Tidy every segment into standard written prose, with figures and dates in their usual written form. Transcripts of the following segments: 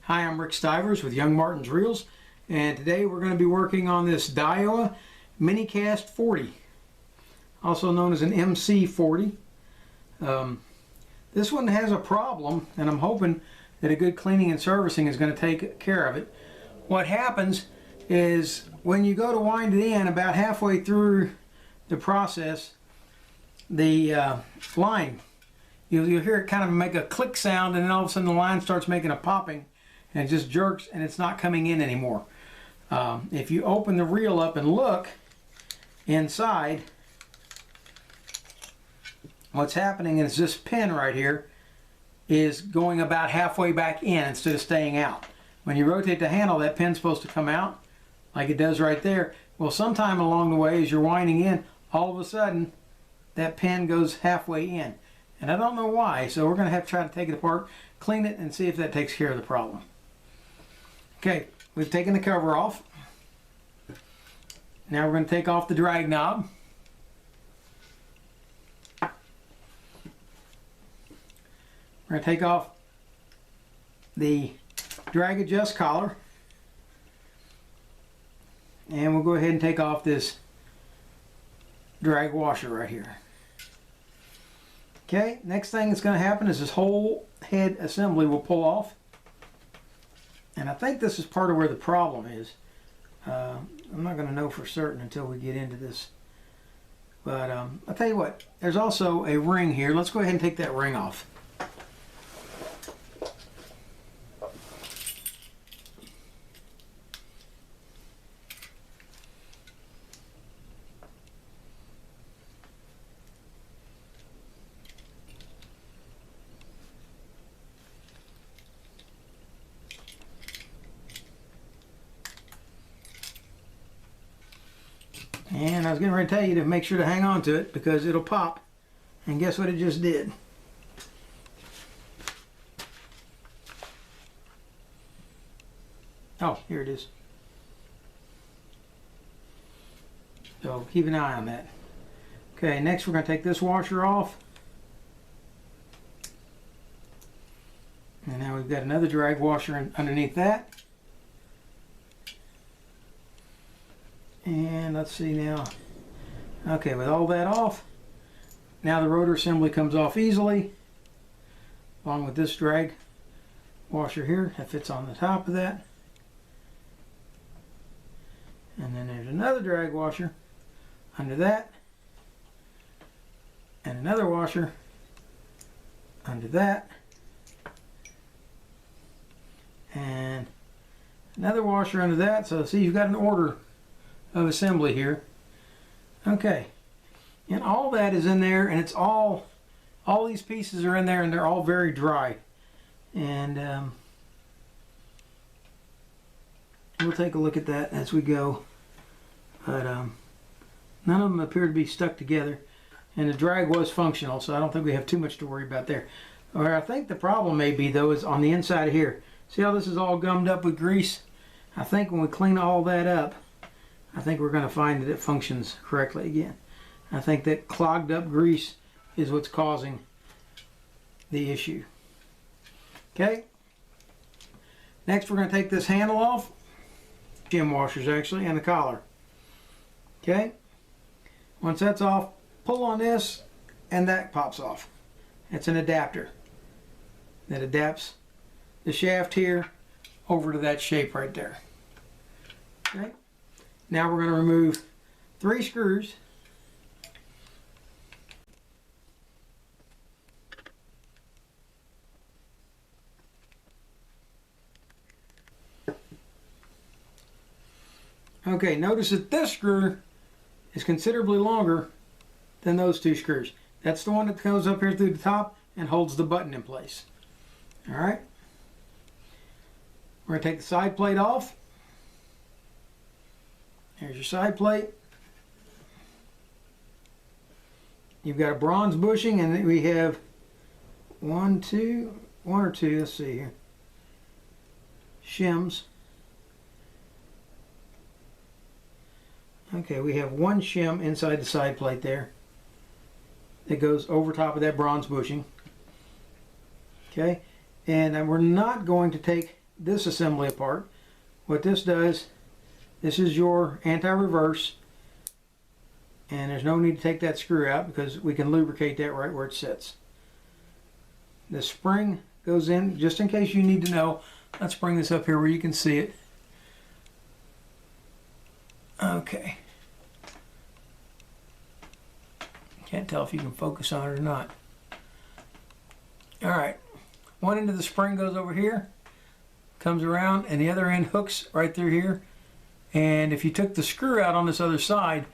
Hi, I'm Rick Stivers with YoungMartin'sReels, and today we're going to be working on this Daiwa Minicast 40, also known as an MC40. This one has a problem, and I'm hoping that a good cleaning and servicing is going to take care of it. What happens is when you go to wind it in, about halfway through the process, the line, you'll hear it kind of make a click sound, and then all of a sudden the line starts making a popping, and it just jerks and it's not coming in anymore. If you open the reel up and look inside, what's happening is this pin right here is going about halfway back in instead of staying out. When you rotate the handle, that pin's supposed to come out like it does right there. Well, sometime along the way as you're winding in, all of a sudden that pin goes halfway in, and I don't know why, so we're going to have to try to take it apart, clean it, and see if that takes care of the problem. Okay, we've taken the cover off. Now we're going to take off the drag knob. We're going to take off the drag adjust collar, and we'll go ahead and take off this drag washer right here. Okay, next thing that's going to happen is this whole head assembly will pull off. And I think this is part of where the problem is. I'm not going to know for certain until we get into this. But I'll tell you what, there's also a ring here. Let's go ahead and take that ring off. And I was getting ready to tell you to make sure to hang on to it because it'll pop. And guess what it just did? Oh, here it is. So keep an eye on that. Okay, next we're going to take this washer off. And now we've got another drag washer underneath that. And let's see now. Okay, with all that off, now the rotor assembly comes off easily, along with this drag washer here that fits on the top of that. And then there's another drag washer under that, and another washer under that, and another washer under that. So see, you've got an order of assembly here. Okay, and all that is in there, and it's all these pieces are in there, and they're all very dry. And we'll take a look at that as we go. But none of them appear to be stuck together, and the drag was functional, so I don't think we have too much to worry about there. Where I think the problem may be, though, is on the inside of here. See how this is all gummed up with grease? I think when we clean all that up, I think we're going to find that it functions correctly again. I think that clogged up grease is what's causing the issue. Okay. Next we're going to take this handle off. Shim washers actually, and the collar. Okay. Once that's off, pull on this and that pops off. It's an adapter that adapts the shaft here over to that shape right there. Okay. Now we're going to remove 3 screws. Okay, notice that this screw is considerably longer than those 2 screws. That's the one that goes up here through the top and holds the button in place. Alright. We're going to take the side plate off. Here's your side plate. You've got a bronze bushing, and we have one or two, let's see here, shims. Okay, we have 1 shim inside the side plate there that goes over top of that bronze bushing. Okay, and we're not going to take this assembly apart. What this does, this is your anti-reverse, and there's no need to take that screw out because we can lubricate that right where it sits. The spring goes in, just in case you need to know. Let's bring this up here where you can see it. Okay. Can't tell if you can focus on it or not. Alright. One end of the spring goes over here, comes around, and the other end hooks right through here. And if you took the screw out on this other side,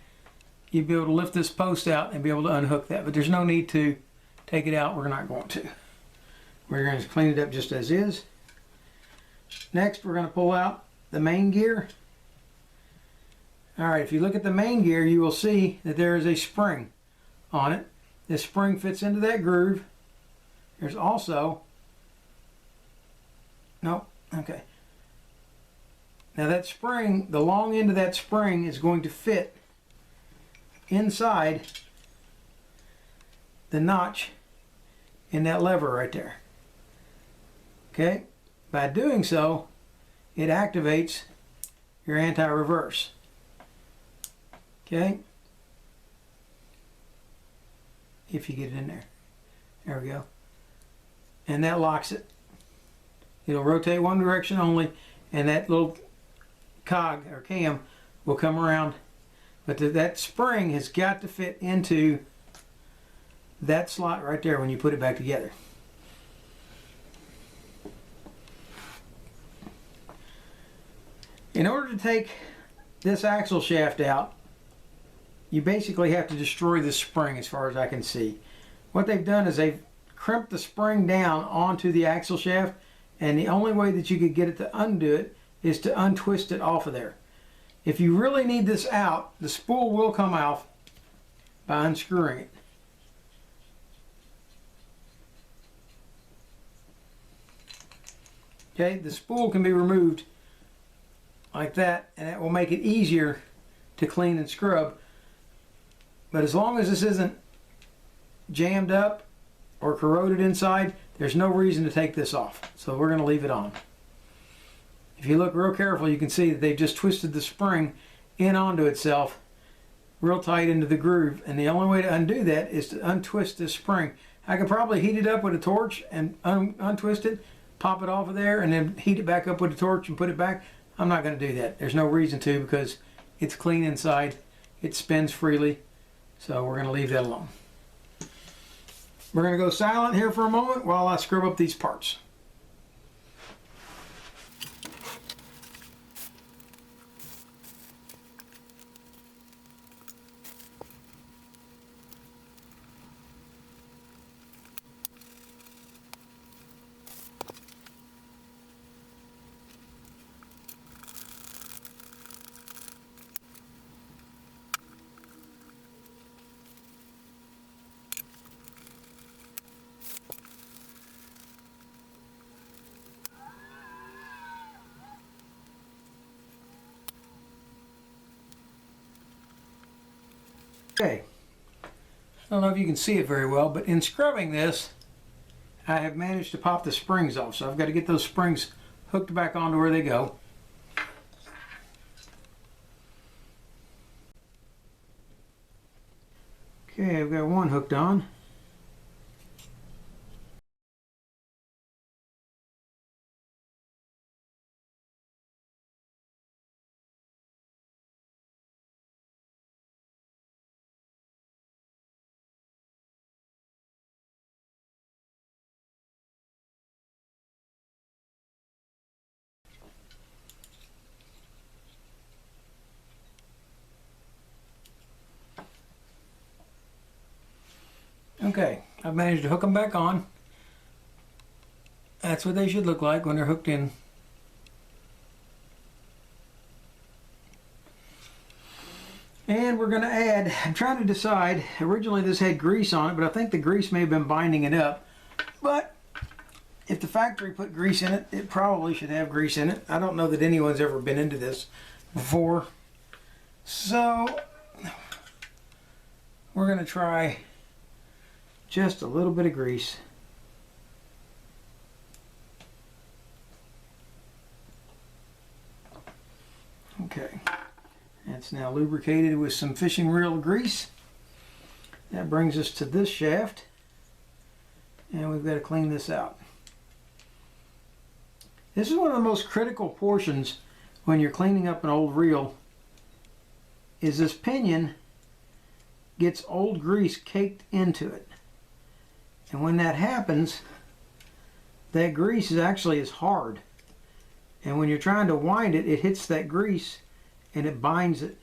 you'd be able to lift this post out and be able to unhook that. But there's no need to take it out. We're not going to. We're going to clean it up just as is. Next, we're going to pull out the main gear. Alright, if you look at the main gear, you will see that there is a spring on it. This spring fits into that groove. There's also, nope, okay. Now that spring, the long end of that spring is going to fit inside the notch in that lever right there. Okay, by doing so, it activates your anti-reverse. Okay, if you get it in there. There we go. And that locks it. It'll rotate one direction only, and that little cog or cam will come around. But that spring has got to fit into that slot right there when you put it back together. In order to take this axle shaft out, you basically have to destroy the spring as far as I can see. What they've done is they've crimped the spring down onto the axle shaft, and the only way that you could get it to undo it is to untwist it off of there. If you really need this out, the spool will come off by unscrewing it. Okay, the spool can be removed like that, and it will make it easier to clean and scrub. But as long as this isn't jammed up or corroded inside, there's no reason to take this off. So we're going to leave it on. If you look real careful, you can see that they've just twisted the spring in onto itself real tight into the groove, and the only way to undo that is to untwist this spring. I could probably heat it up with a torch and untwist it, pop it off of there, and then heat it back up with a torch and put it back. I'm not going to do that. There's no reason to, because it's clean inside. It spins freely. So we're going to leave that alone. We're going to go silent here for a moment while I scrub up these parts. Okay, I don't know if you can see it very well, but in scrubbing this, I have managed to pop the springs off. So I've got to get those springs hooked back onto where they go. Okay, I've got one hooked on. Okay, I've managed to hook them back on. That's what they should look like when they're hooked in. And we're going to add, I'm trying to decide, originally this had grease on it, but I think the grease may have been binding it up. But if the factory put grease in it, it probably should have grease in it. I don't know that anyone's ever been into this before. So we're going to try just a little bit of grease. Okay, it's now lubricated with some fishing reel grease. That brings us to this shaft, and we've got to clean this out. This is one of the most critical portions when you're cleaning up an old reel, is this pinion gets old grease caked into it. And when that happens, that grease is hard. And when you're trying to wind it, it hits that grease and it binds it.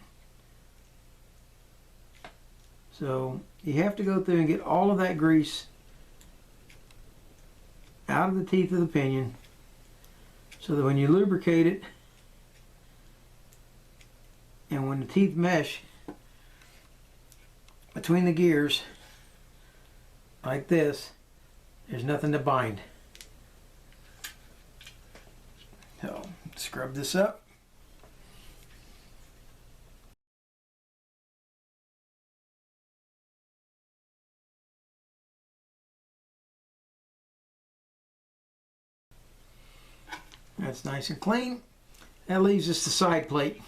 So you have to go through and get all of that grease out of the teeth of the pinion, so that when you lubricate it and when the teeth mesh between the gears like this, there's nothing to bind. So scrub this up. That's nice and clean. That leaves us the side plate.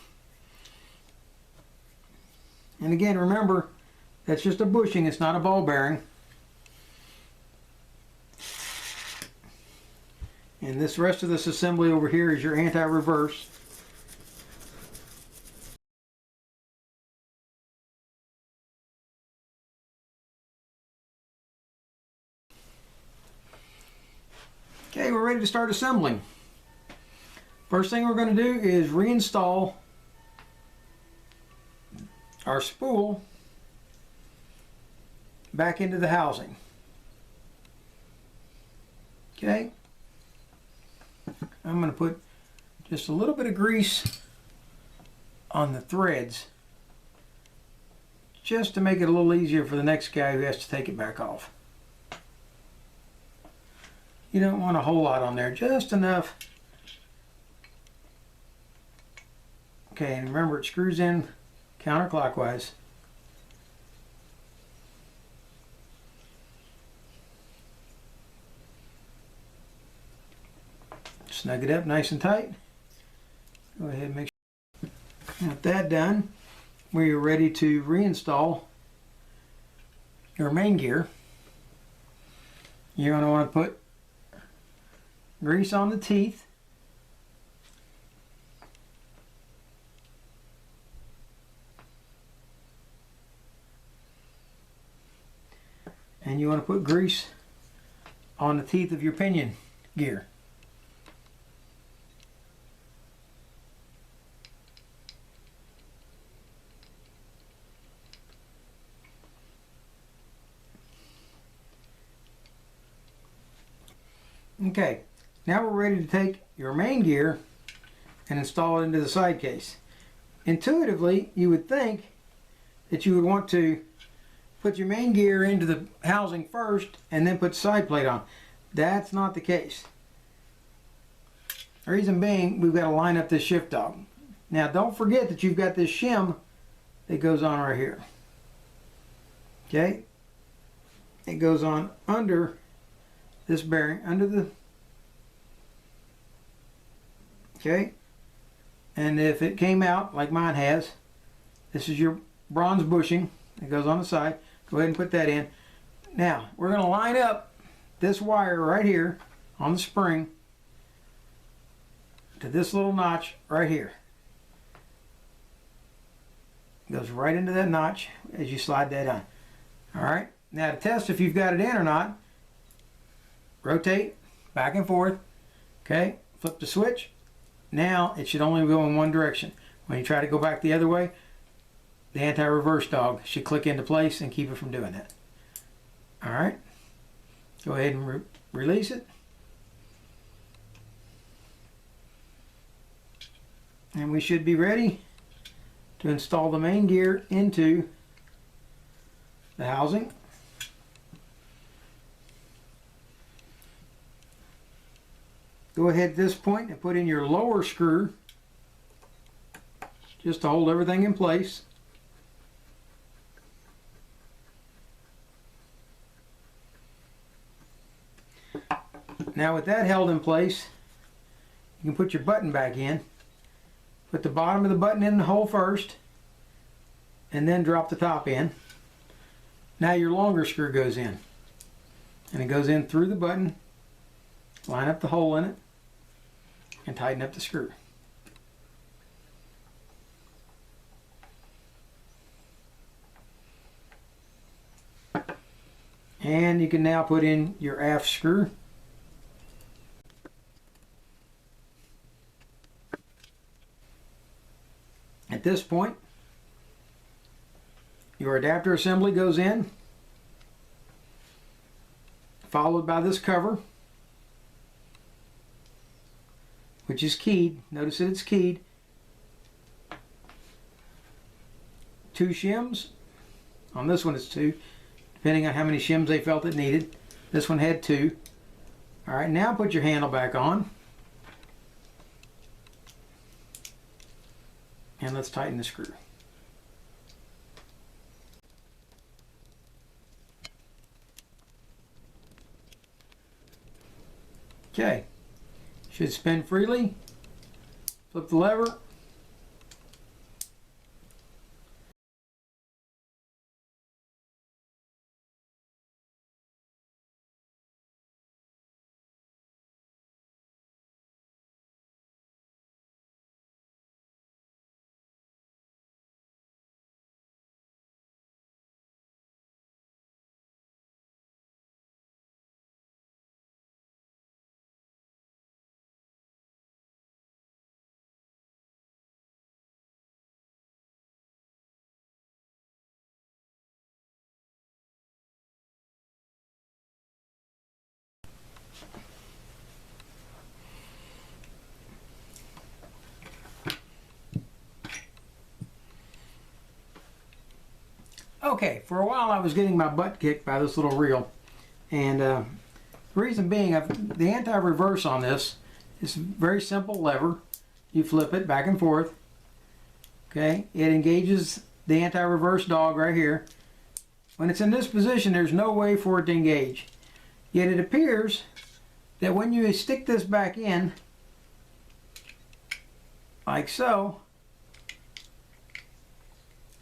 And again, remember, that's just a bushing, it's not a ball bearing. And this rest of this assembly over here is your anti-reverse. Okay, we're ready to start assembling. First thing we're going to do is reinstall our spool back into the housing. Okay, I'm going to put just a little bit of grease on the threads just to make it a little easier for the next guy who has to take it back off. You don't want a whole lot on there, just enough. Okay, and remember, it screws in counterclockwise. Snug it up nice and tight. Go ahead and make sure. Got that done. We're ready to reinstall your main gear. You're going to want to put grease on the teeth. And you want to put grease on the teeth of your pinion gear. Okay, now we're ready to take your main gear and install it into the side case. Intuitively, you would think that you would want to put your main gear into the housing first and then put the side plate on. That's not the case. The reason being, we've got to line up this shift dog. Now don't forget that you've got this shim that goes on right here. Okay, it goes on under this bearing, under the, okay, and if it came out like mine has, this is your bronze bushing that goes on the side. Go ahead and put that in. Now we're going to line up this wire right here on the spring to this little notch right here. It goes right into that notch as you slide that on. Alright, now to test if you've got it in or not, rotate back and forth. Okay, flip the switch. Now it should only go in one direction. When you try to go back the other way, the anti-reverse dog should click into place and keep it from doing that. Alright, go ahead and release it. And we should be ready to install the main gear into the housing. Go ahead at this point and put in your lower screw just to hold everything in place. Now with that held in place, you can put your button back in. Put the bottom of the button in the hole first, and then drop the top in. Now your longer screw goes in. And it goes in through the button, line up the hole in it, and tighten up the screw. And you can now put in your aft screw. At this point, your adapter assembly goes in, followed by this cover, which is keyed. Notice that it's keyed. 2 shims. On this one it's 2, depending on how many shims they felt it needed. This one had 2. Alright, now put your handle back on. And let's tighten the screw. Okay, should spin freely. Flip the lever. Okay, for a while I was getting my butt kicked by this little reel, and the reason being, the anti-reverse on this is a very simple lever. You flip it back and forth. Okay, it engages the anti-reverse dog right here. When it's in this position, there's no way for it to engage. Yet it appears that when you stick this back in, like so,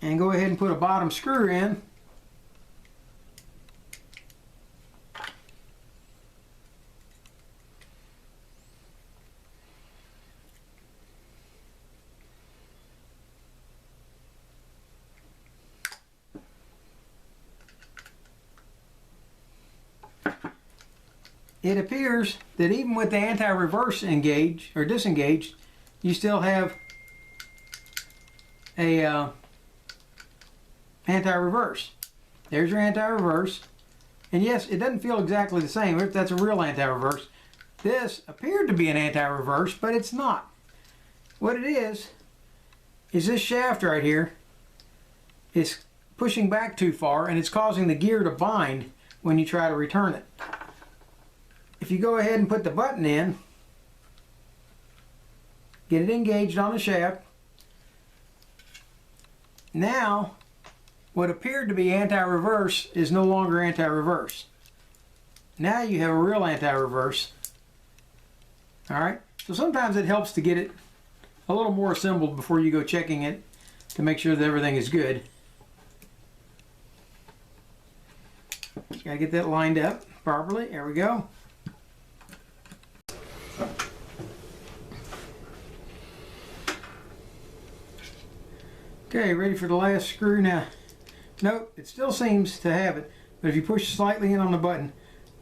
and go ahead and put a bottom screw in, it appears that even with the anti-reverse engaged or disengaged, you still have a anti-reverse. There's your anti-reverse, and yes, it doesn't feel exactly the same if that's a real anti-reverse. This appeared to be an anti-reverse, but it's not. What it is this shaft right here is pushing back too far, and it's causing the gear to bind when you try to return it. If you go ahead and put the button in, get it engaged on the shaft, now what appeared to be anti-reverse is no longer anti-reverse. Now you have a real anti-reverse. Alright, so sometimes it helps to get it a little more assembled before you go checking it to make sure that everything is good. Just gotta get that lined up properly. There we go. Okay, ready for the last screw now. Nope, it still seems to have it, but if you push slightly in on the button,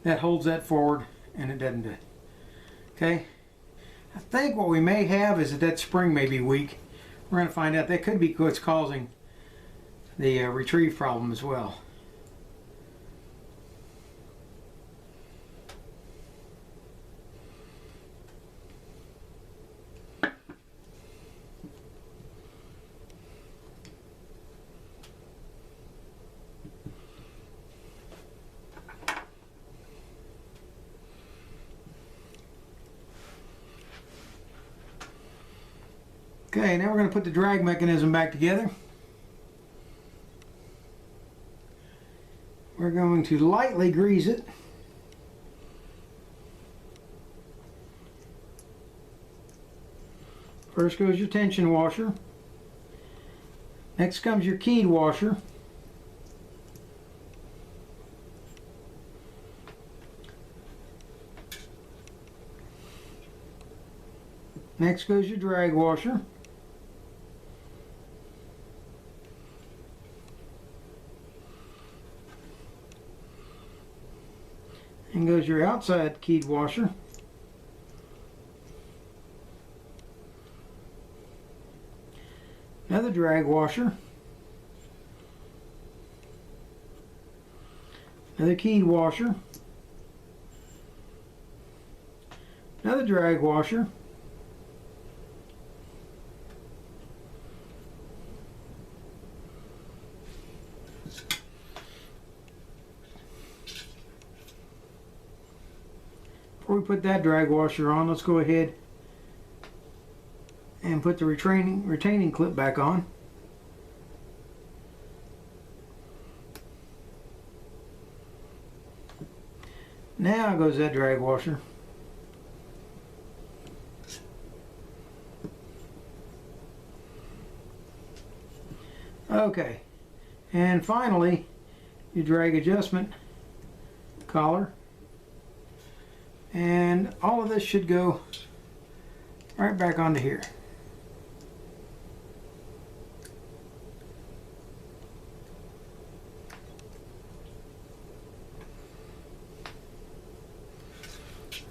that holds that forward and it doesn't do it. Okay, I think what we may have is that spring may be weak. We're going to find out. That could be what's causing the retrieve problem as well. Okay, now we're going to put the drag mechanism back together. We're going to lightly grease it. First goes your tension washer. Next comes your keyed washer. Next goes your drag washer. And goes your outside keyed washer. Another drag washer. Another keyed washer. Another drag washer. Before we put that drag washer on, let's go ahead and put the retaining clip back on. Now goes that drag washer. Okay, and finally your drag adjustment collar. And all of this should go right back onto here.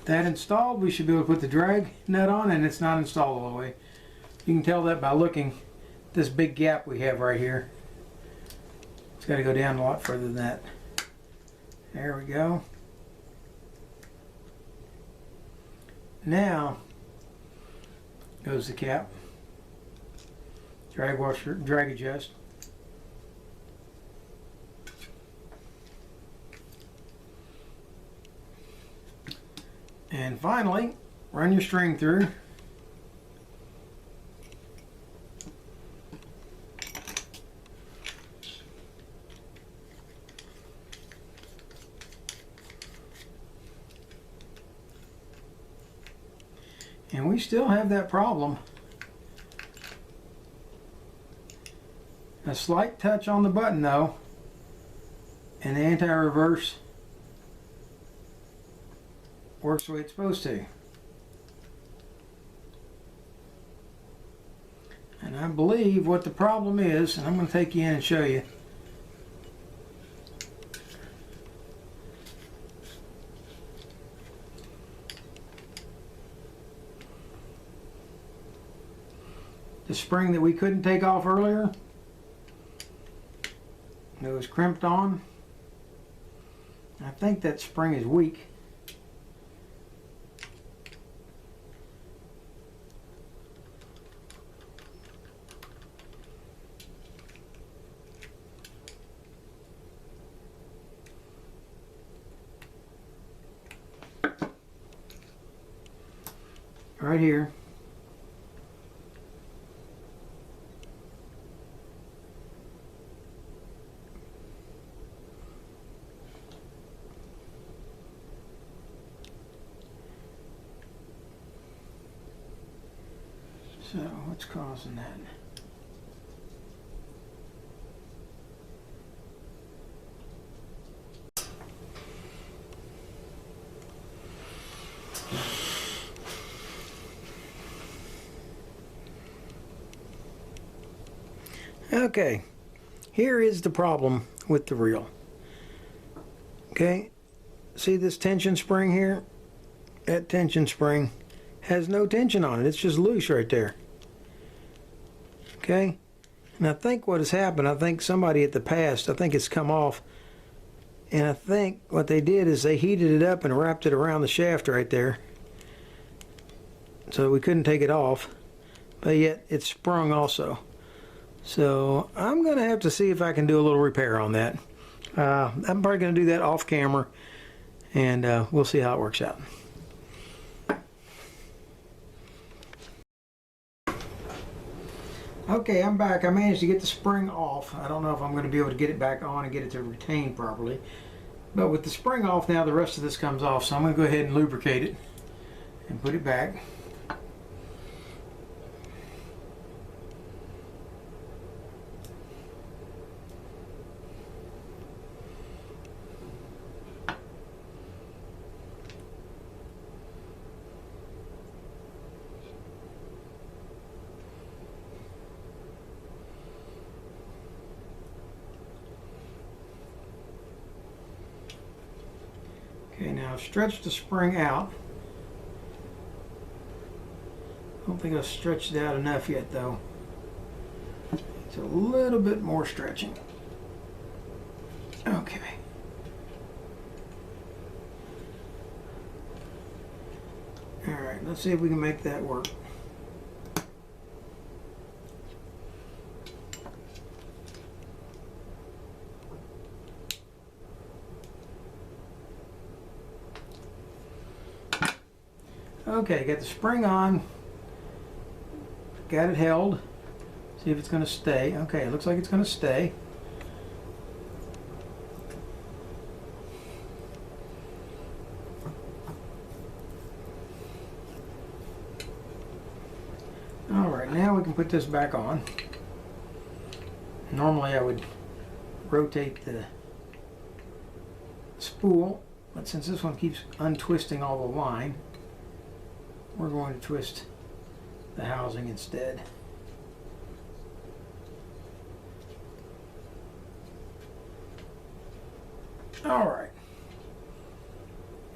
That installed, we should be able to put the drag nut on, and it's not installed all the way. You can tell that by looking at this big gap we have right here. It's got to go down a lot further than that. There we go. Now goes the cap, drag washer, drag adjust. And finally, run your string through. And we still have that problem. A slight touch on the button though, and the anti-reverse works the way it's supposed to. And I believe what the problem is, and I'm going to take you in and show you. The spring that we couldn't take off earlier, it was crimped on. I think that spring is weak. Right here. So what's causing that? Okay, here is the problem with the reel. Okay, see this tension spring here? That tension spring has no tension on it. It's just loose right there. Okay, and I think what has happened, I think somebody at the past, I think it's come off, and I think what they did is they heated it up and wrapped it around the shaft right there, so we couldn't take it off, but yet it's sprung also. So I'm going to have to see if I can do a little repair on that. I'm probably going to do that off camera, and we'll see how it works out. Okay, I'm back. I managed to get the spring off. I don't know if I'm going to be able to get it back on and get it to retain properly. But with the spring off now, the rest of this comes off. So I'm going to go ahead and lubricate it and put it back. now stretch the spring out. I don't think I've stretched it out enough yet though. It's a little bit more stretching. Okay. Alright, let's see if we can make that work. Okay, got the spring on. Got it held. See if it's going to stay. Okay, it looks like it's going to stay. Alright, now we can put this back on. Normally I would rotate the spool, but since this one keeps untwisting all the line, we're going to twist the housing instead. Alright,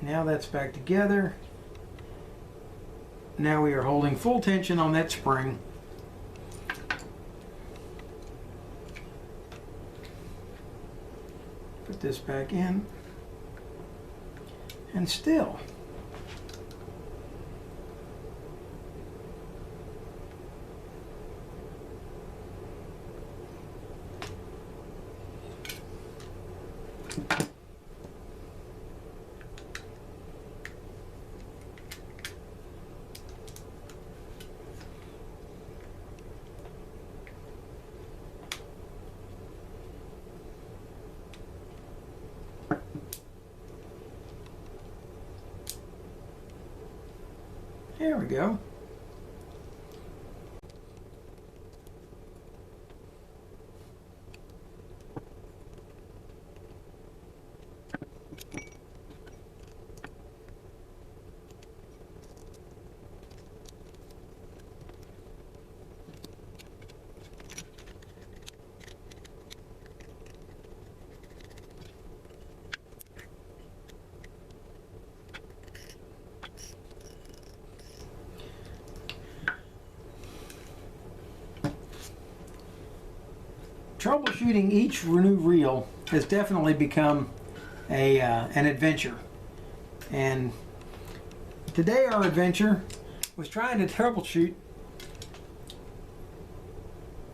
now that's back together. Now we are holding full tension on that spring. Put this back in, and still. There we go. Troubleshooting each new reel has definitely become an adventure, and today our adventure was trying to troubleshoot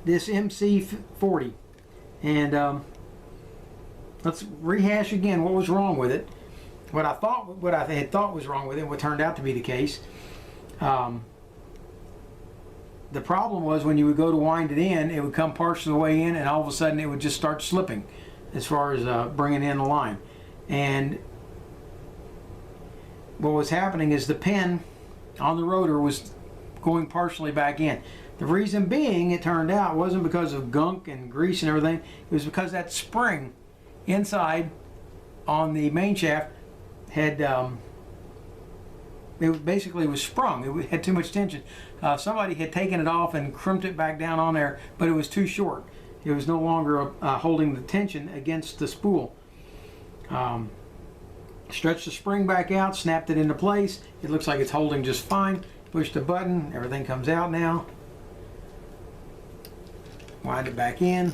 this MC40, and let's rehash again what was wrong with it, what I had thought was wrong with it, what turned out to be the case. The problem was when you would go to wind it in, it would come partially the way in, and all of a sudden it would just start slipping as far as bringing in the line. And what was happening is the pin on the rotor was going partially back in. The reason being, it turned out, wasn't because of gunk and grease and everything. It was because that spring inside on the main shaft had it basically was sprung. It had too much tension. Somebody had taken it off and crimped it back down on there, but it was too short. It was no longer holding the tension against the spool. Stretched the spring back out, snapped it into place. It looks like it's holding just fine. Push the button, everything comes out now. Wind it back in.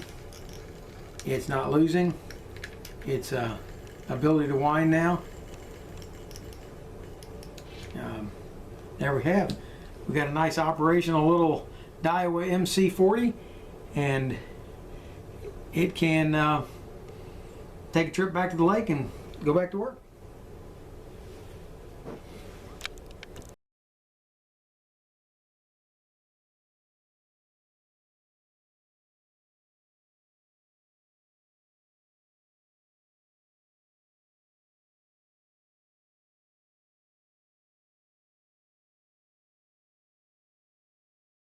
It's not losing its ability to wind now. There we have it. We got a nice operational little Daiwa MC40, and it can take a trip back to the lake and go back to work.